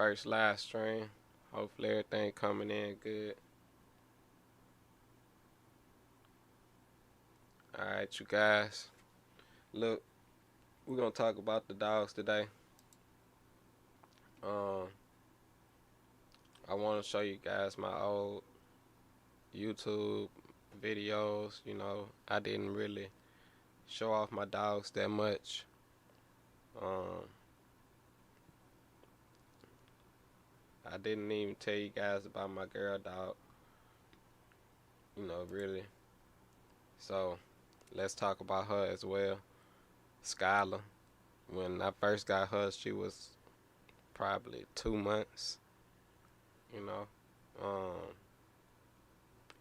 first live stream. Hopefully everything coming in good. Alright, you guys. Look, we're gonna talk about the dogs today. I wanna show you guys my old YouTube videos. I didn't really show off my dogs that much. I didn't even tell you guys about my girl dog, really. So let's talk about her as well. Skylar. When I first got her, she was probably 2 months.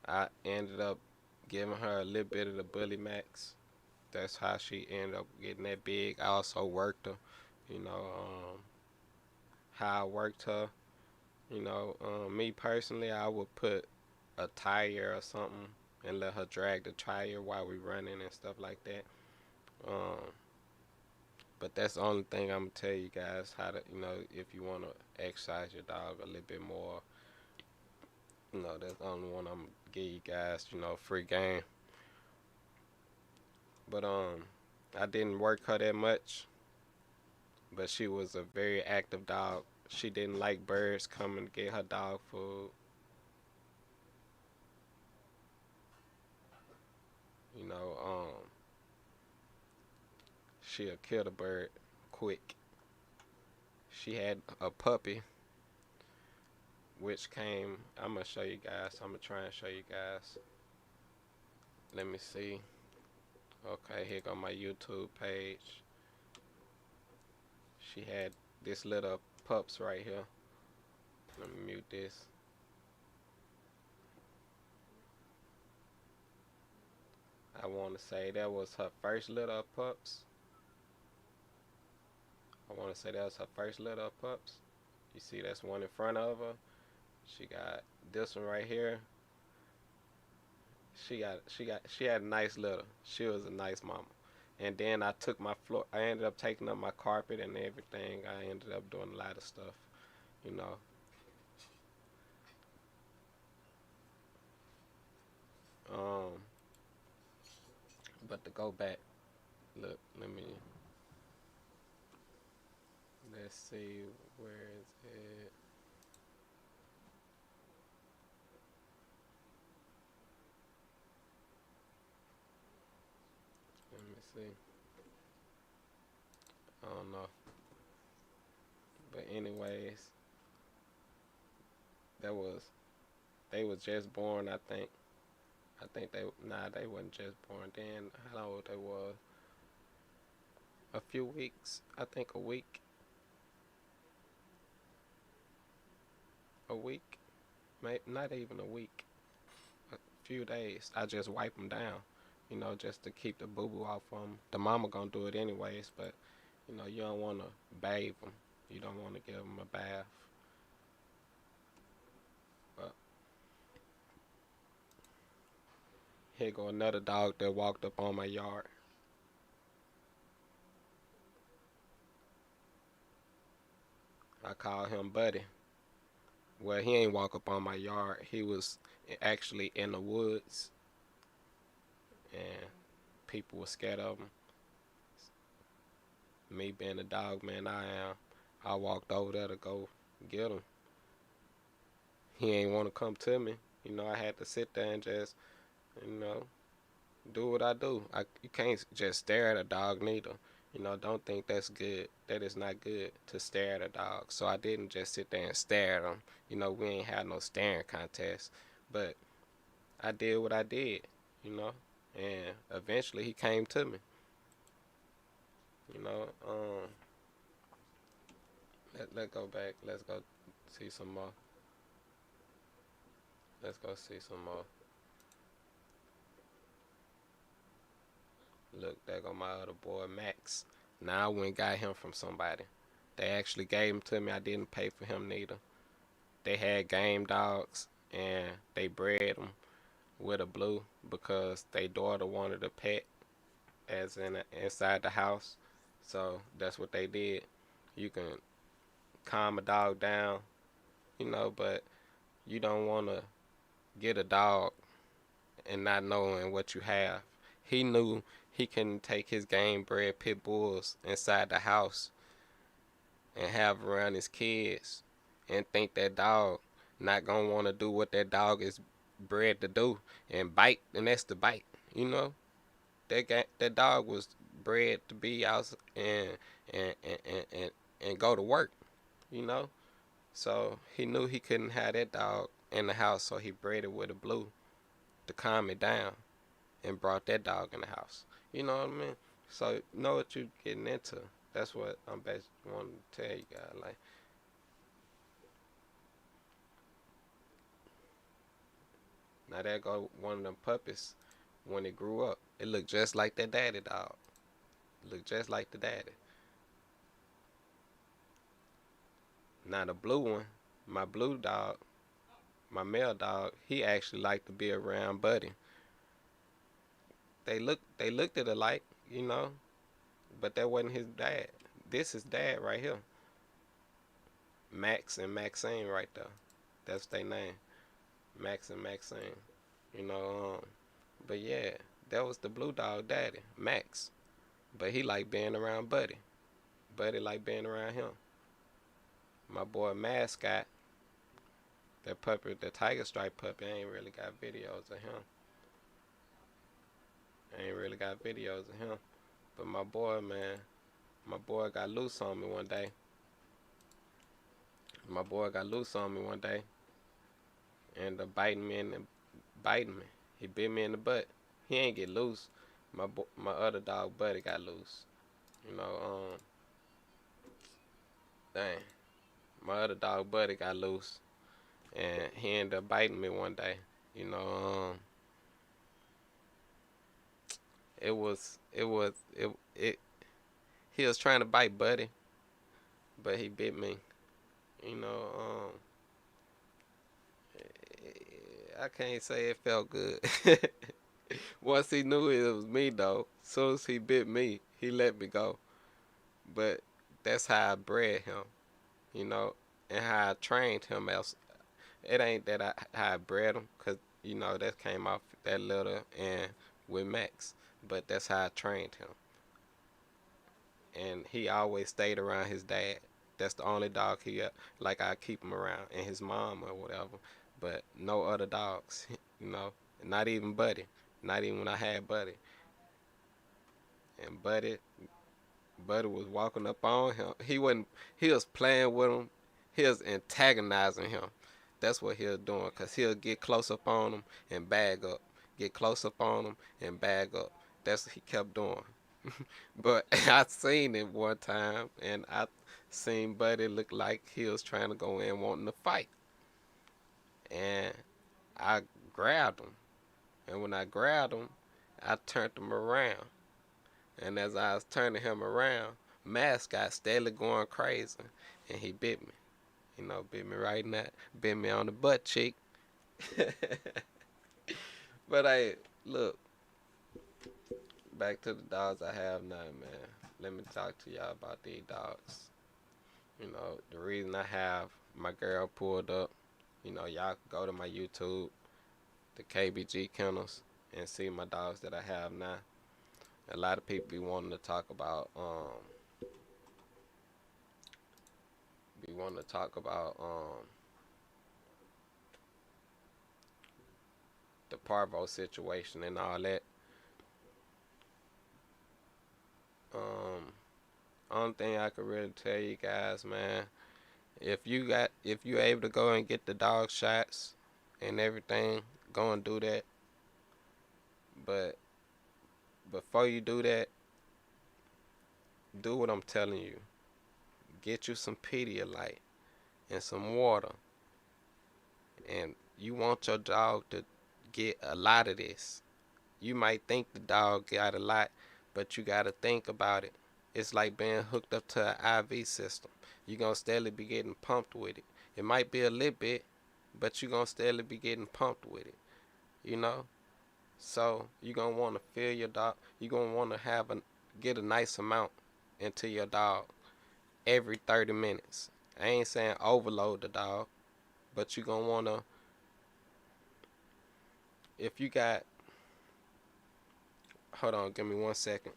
I ended up giving her a little bit of the Bully Max. That's how she ended up getting that big. I also worked her, how I worked her. Me personally, I would put a tire or something and let her drag the tire while we running and stuff like that. But that's the only thing I'm gonna tell you guys how to, if you want to exercise your dog a little bit more, that's the only one I'm gonna give you guys, free game. But I didn't work her that much, but she was a very active dog. She didn't like birds coming to get her dog food. She'll kill the bird quick. She had a puppy, which came, I'm going to show you guys. I'm going to try and show you guys. Let me see. Okay, here go my YouTube page. She had this little pups right here. Let me mute this. I want to say that was her first litter of pups. You see, that's one in front of her. She got this one right here. She had a nice litter. She was a nice mama. And then I ended up taking up my carpet and everything. I ended up doing a lot of stuff, But to go back, look, let's see, where is it? Let me see. I don't know. But anyways, they was just born, I think. They wasn't just born then. How old they was? A few weeks. I think a week. Not even a week. A few days. I just wipe them down, just to keep the boo-boo off them. The mama gonna do it anyways, but, you don't want to bathe them. You don't want to give them a bath. But here go another dog that walked up on my yard. I call him Buddy. Well, he ain't walk up on my yard. He was actually in the woods, and people were scared of him. Me being the dog man I am, I walked over there to go get him. He ain't want to come to me. I had to sit there and just, do what I do. You can't just stare at a dog neither. Don't think that's good. That is not good to stare at a dog. So I didn't just sit there and stare at him. We ain't had no staring contest. But I did what I did, and eventually he came to me. Let's go back. Let's go see some more. Look, there go my other boy, Max. Now I went and got him from somebody. They actually gave him to me. I didn't pay for him neither. They had game dogs, and they bred them with a blue because their daughter wanted a pet as inside the house. So that's what they did. You can calm a dog down, but you don't want to get a dog and not knowing what you have. He knew he couldn't take his game bred pit bulls inside the house and have around his kids and think that dog not gonna want to do what that dog is bred to do and bite, and that's the bite. You know that dog was bred to be out and go to work. You know, so he knew he couldn't have that dog in the house, so he bred it with a blue to calm it down and brought that dog in the house. You know what I mean? So know what you're getting into. That's what I'm basically wanting to tell you guys. Like, now there go one of them puppies. When it grew up, it looked just like that daddy dog. It looked just like the daddy. Now the blue one, my blue dog, my male dog, he actually liked to be around Buddy. They looked at alike, but that wasn't his dad. This is dad right here. Max and Maxine right there. That's their name. Max and Maxine. You know, but yeah, that was the blue dog daddy, Max. But he liked being around Buddy. Buddy liked being around him. My boy Mascot, that puppy, the tiger stripe puppy, I ain't really got videos of him. But my boy, man, my boy got loose on me one day. And biting me. He bit me in the butt. He ain't get loose. My other dog Buddy got loose. You know, dang. My other dog Buddy got loose, and he ended up biting me one day. You know, it was it. He was trying to bite Buddy, but he bit me. You know, I can't say it felt good. Once he knew it was me, though, as soon as he bit me, he let me go. But that's how I bred him, and how I trained him. Else, it ain't that how I bred him, cause that came off that litter and with Max. But that's how I trained him, and he always stayed around his dad. That's the only dog like I keep him around, and his mom or whatever. But no other dogs, not even Buddy, not even when I had Buddy. And Buddy was walking up on him. He was playing with him. He was antagonizing him. That's what he was doing, because he'll get close up on him and bag up. Get close up on him and bag up. That's what he kept doing. But I seen it one time, and I seen Buddy look like he was trying to go in wanting to fight. And I grabbed him. And when I grabbed him, I turned him around. And as I was turning him around, Mascot steadily going crazy, and he bit me. Bit me right in that, bit me on the butt cheek. But hey, look, back to the dogs I have now, man. Let me talk to y'all about these dogs. The reason I have my girl pulled up, y'all can go to my YouTube, the KBG Kennels, and see my dogs that I have now. A lot of people be wanting to talk about the parvo situation and all that. Only thing I could really tell you guys, man, if you able to go and get the dog shots and everything, go and do that. But before you do that, do what I'm telling you. Get you some Pedialyte and some water. And you want your dog to get a lot of this. You might think the dog got a lot, but you got to think about it. It's like being hooked up to an IV system. You're going to steadily be getting pumped with it. It might be a little bit, but you're going to steadily be getting pumped with it. So you're going to want to fill your dog. You're going to want to get a nice amount into your dog every 30 minutes. I ain't saying overload the dog, but you gonna wanna, if you got, hold on, give me 1 second.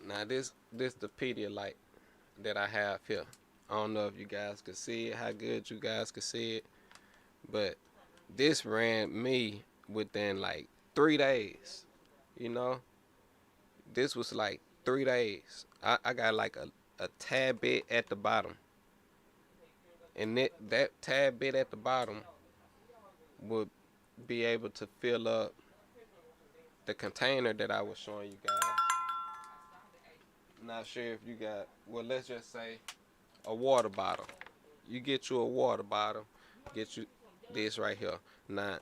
Now this the Pedialyte that I have here. I don't know if you guys can see it, how good you guys can see it, but this ran me within like 3 days. You know, this was like 3 days. I got like a tad bit at the bottom, and that tad bit at the bottom would be able to fill up the container that I was showing you guys. Not sure if you got, well, let's just say a water bottle. You get you a water bottle, get you this right here. Now,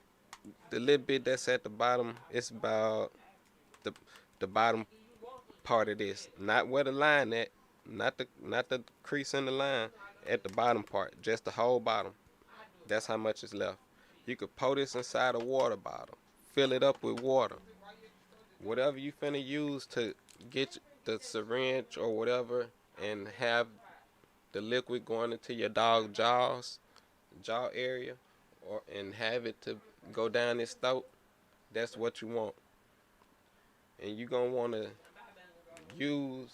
the little bit that's at the bottom, it's about the the bottom part of this, not where the line at, not the crease in the line, at the bottom part, just the whole bottom. That's how much is left. You could pour this inside a water bottle, fill it up with water, whatever you finna use to get the syringe or whatever, and have the liquid going into your dog jaw area, or and have it to go down his throat. That's what you want, and you gonna want to use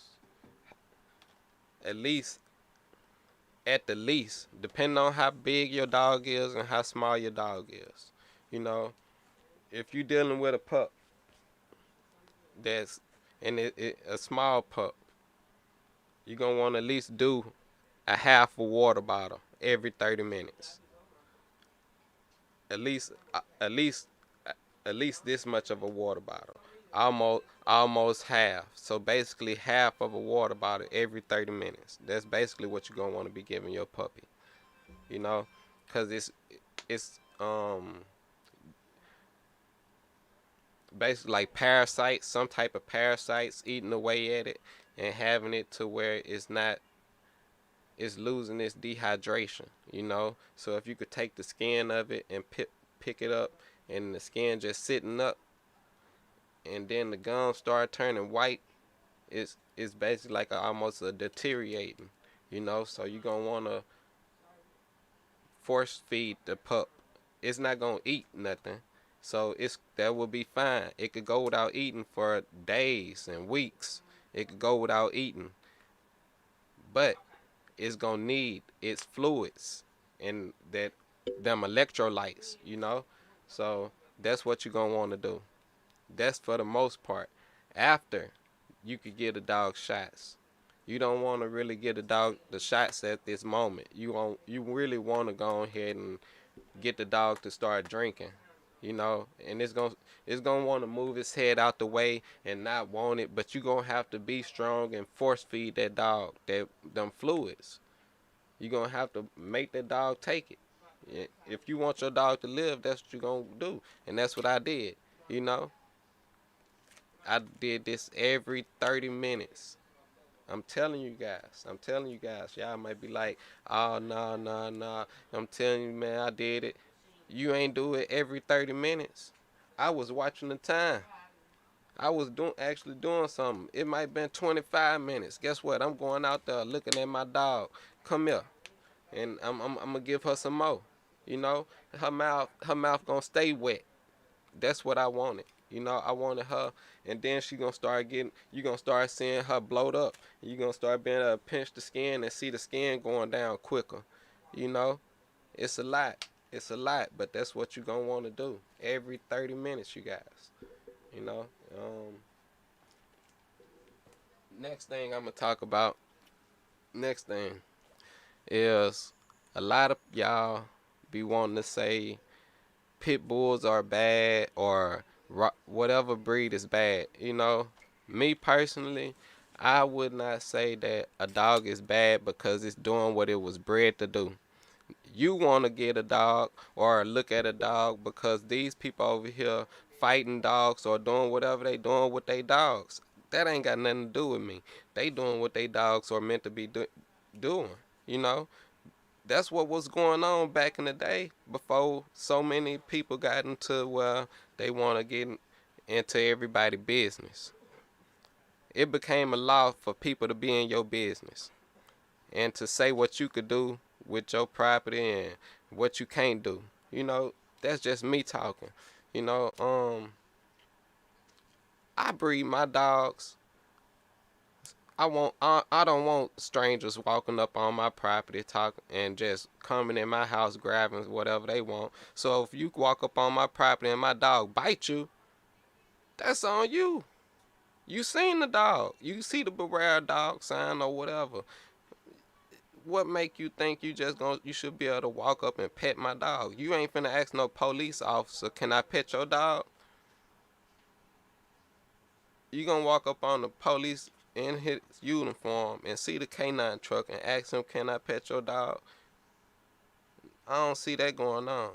at least, at the least, depending on how big your dog is and how small your dog is. You know, if you're dealing with a pup that's, and a small pup, you're gonna want to at least do a half a water bottle every 30 minutes. At least, at least this much of a water bottle. Almost half. So basically half of a water bottle every 30 minutes. That's basically what you're gonna want to be giving your puppy. You know, because it's basically like parasites, some type of parasites eating away at it and having it to where it's losing its dehydration, you know. So if you could take the skin of it and pick it up, and the skin just sitting up, and then the gums start turning white, it's basically like almost a deteriorating, you know. So you're gonna wanna force feed the pup. It's not gonna eat nothing, so that will be fine. It could go without eating for days and weeks. It could go without eating, but it's gonna need its fluids and them electrolytes, you know. So that's what you're gonna want to do. That's for the most part. After, you could get a dog shots. You don't want to really get a dog the shots at this moment. You really want to go ahead and get the dog to start drinking, you know. And it's gonna want to move its head out the way and not want it, but you're gonna have to be strong and force feed that dog them fluids. You're gonna have to make that dog take it. If you want your dog to live, that's what you're gonna do. And that's what I did, you know. I did this every 30 minutes. I'm telling you guys. I'm telling you guys. Y'all might be like, oh, no, no, no. I'm telling you, man, I did it. You ain't do it every 30 minutes. I was watching the time. I was actually doing something. It might have been 25 minutes. Guess what? I'm going out there looking at my dog. Come here. And I'm going to give her some more. You know, her mouth going to stay wet. That's what I wanted. You know, I wanted her, and then she gonna start you gonna start seeing her bloat up. You gonna start being able to pinch the skin and see the skin going down quicker. You know, it's a lot. It's a lot, but that's what you gonna want to do every 30 minutes, you guys. You know. Next thing I'm gonna talk about. Next thing is, a lot of y'all be wanting to say pit bulls are bad, or whatever breed is bad. You know, me personally, I would not say that a dog is bad because it's doing what it was bred to do. You want to get a dog or look at a dog because these people over here fighting dogs or doing whatever they doing with their dogs. That ain't got nothing to do with me. They doing what they dogs are meant to be doing. You know, that's what was going on back in the day before so many people got into where they want to get into everybody's business. It became a law for people to be in your business and to say what you could do with your property and what you can't do. You know, that's just me talking. You know, I breed my dogs. I don't want strangers walking up on my property talking and just coming in my house grabbing whatever they want. So if you walk up on my property and my dog bite you, that's on you. You seen the dog. You see the beware dog sign or whatever. What make you think you should be able to walk up and pet my dog? You ain't finna ask no police officer, can I pet your dog? You gonna walk up on the police in his uniform and see the canine truck and ask him, can I pet your dog? I don't see that going on.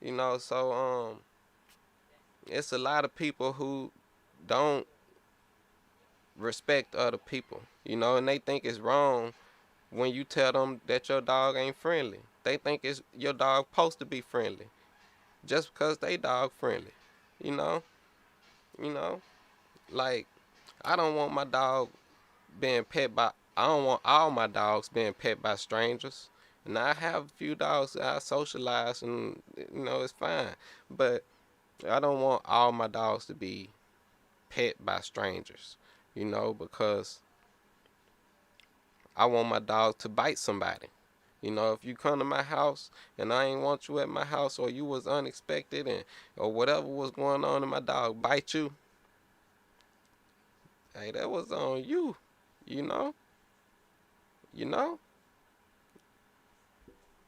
You know, so it's a lot of people who don't respect other people, you know, and they think it's wrong when you tell them that your dog ain't friendly. They think it's your dog supposed to be friendly just because they dog friendly. You know, you know, like I don't want my dog being pet by. I don't want all my dogs being pet by strangers. And I have a few dogs that I socialize, and you know it's fine. But I don't want all my dogs to be pet by strangers. You know, because I want my dog to bite somebody. You know, if you come to my house and I ain't want you at my house, or you was unexpected and or whatever was going on and my dog bite you, hey, that was on you. You know, you know,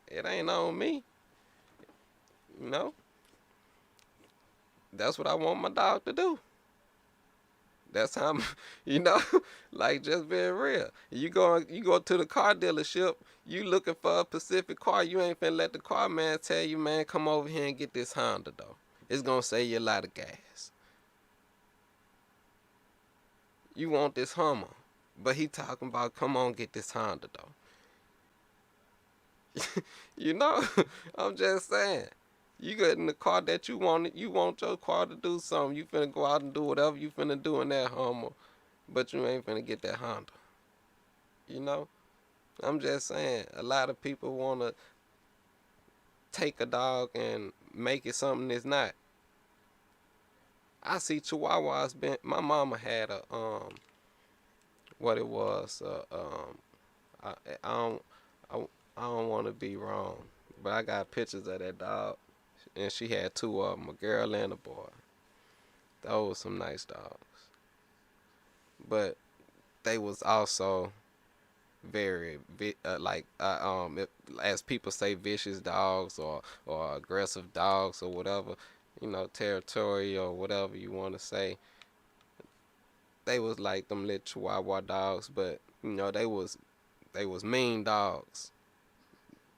it ain't on me. You know, that's what I want my dog to do. That's how I'm, you know, like just being real. You go to the car dealership, you looking for a specific car, you ain't finna let the car man tell you, man, come over here and get this Honda though. It's gonna save you a lot of gas. You want this Hummer, but he talking about come on get this Honda though. You know, I'm just saying. You get in the car that you want. You want your car to do something. You finna go out and do whatever you finna do in that Hummer, but you ain't finna get that Honda. You know, I'm just saying. A lot of people wanna take a dog and make it something it's not. I see Chihuahuas. My mama had a what it was. I, I don't I, I don't want to be wrong, but I got pictures of that dog, and she had two of them, a girl and a boy. Those were some nice dogs, but they was also very as people say, vicious dogs or aggressive dogs or whatever, you know, territorial or whatever you want to say. They was like them little Chihuahua dogs, but you know they was mean dogs.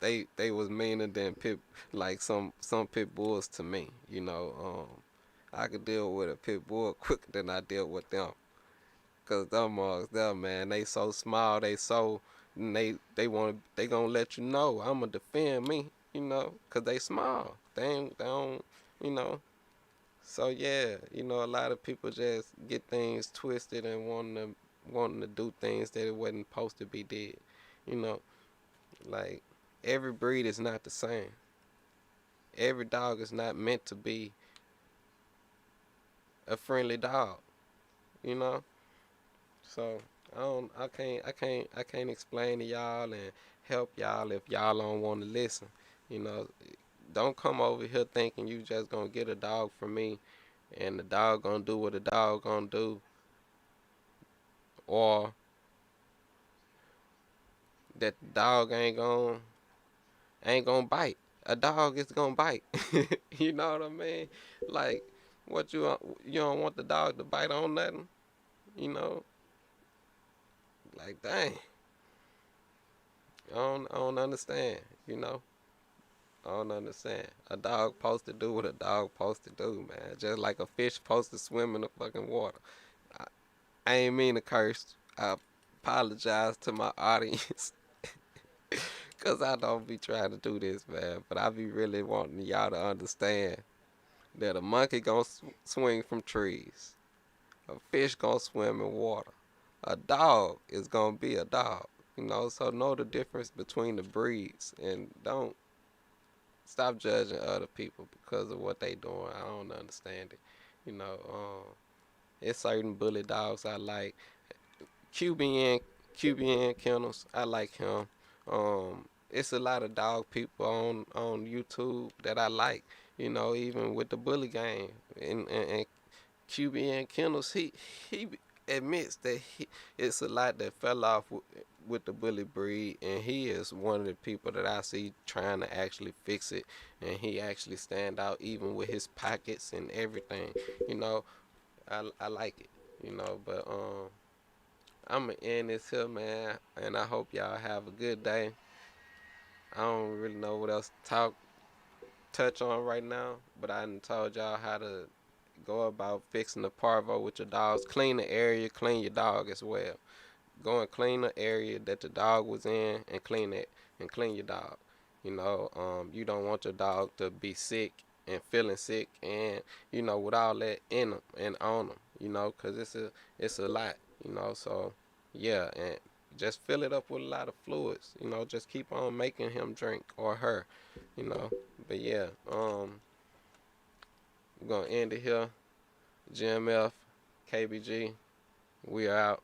They was meaner than like some pit bulls to me. You know, I could deal with a pit bull quicker than I deal with them. Cause them man, they so small, they gonna let you know I'ma defend me, you know, cause they small. They don't, you know. So yeah, you know, a lot of people just get things twisted and wanting to do things that it wasn't supposed to be did. You know, like every breed is not the same. Every dog is not meant to be a friendly dog. You know. So I can't explain to y'all and help y'all if y'all don't want to listen. You know, don't come over here thinking you just gonna get a dog from me, and the dog gonna do what the dog gonna do, or that the dog ain't gonna bite. A dog is gonna bite. You know what I mean? Like, you don't want the dog to bite on nothing. You know, like dang. I don't understand, you know. I don't understand. A dog supposed to do what a dog supposed to do, man. Just like a fish supposed to swim in the fucking water. I ain't mean to curse. I apologize to my audience. Cause I don't be trying to do this, man. But I be really wanting y'all to understand that a monkey gonna swing from trees. A fish gonna swim in water. A dog is gonna be a dog. So know the difference between the breeds and don't stop judging other people because of what they doing. I don't understand it. You know, it's certain bully dogs I like. QBN QBN Kennels, I like him. It's a lot of dog people on YouTube that I like. Even with the bully game and QBN Kennels, he admits that it's a lot that fell off with the bully breed, and he is one of the people that I see trying to actually fix it, and he actually stand out even with his pockets and everything. You know, I like it. But I'm gonna end this here, man, and I hope y'all have a good day. I don't really know what else to touch on right now, but I done told y'all how to go about fixing the parvo with your dogs. Clean the area, clean your dog as well. Go and clean the area that the dog was in and clean it and clean your dog. You don't want your dog to be sick and feeling sick and with all that in them and on them. Cause it's a lot. So yeah, and just fill it up with a lot of fluids. Just keep on making him drink or her. You know, but yeah, we're gonna end it here. GMF, KBG, we are out.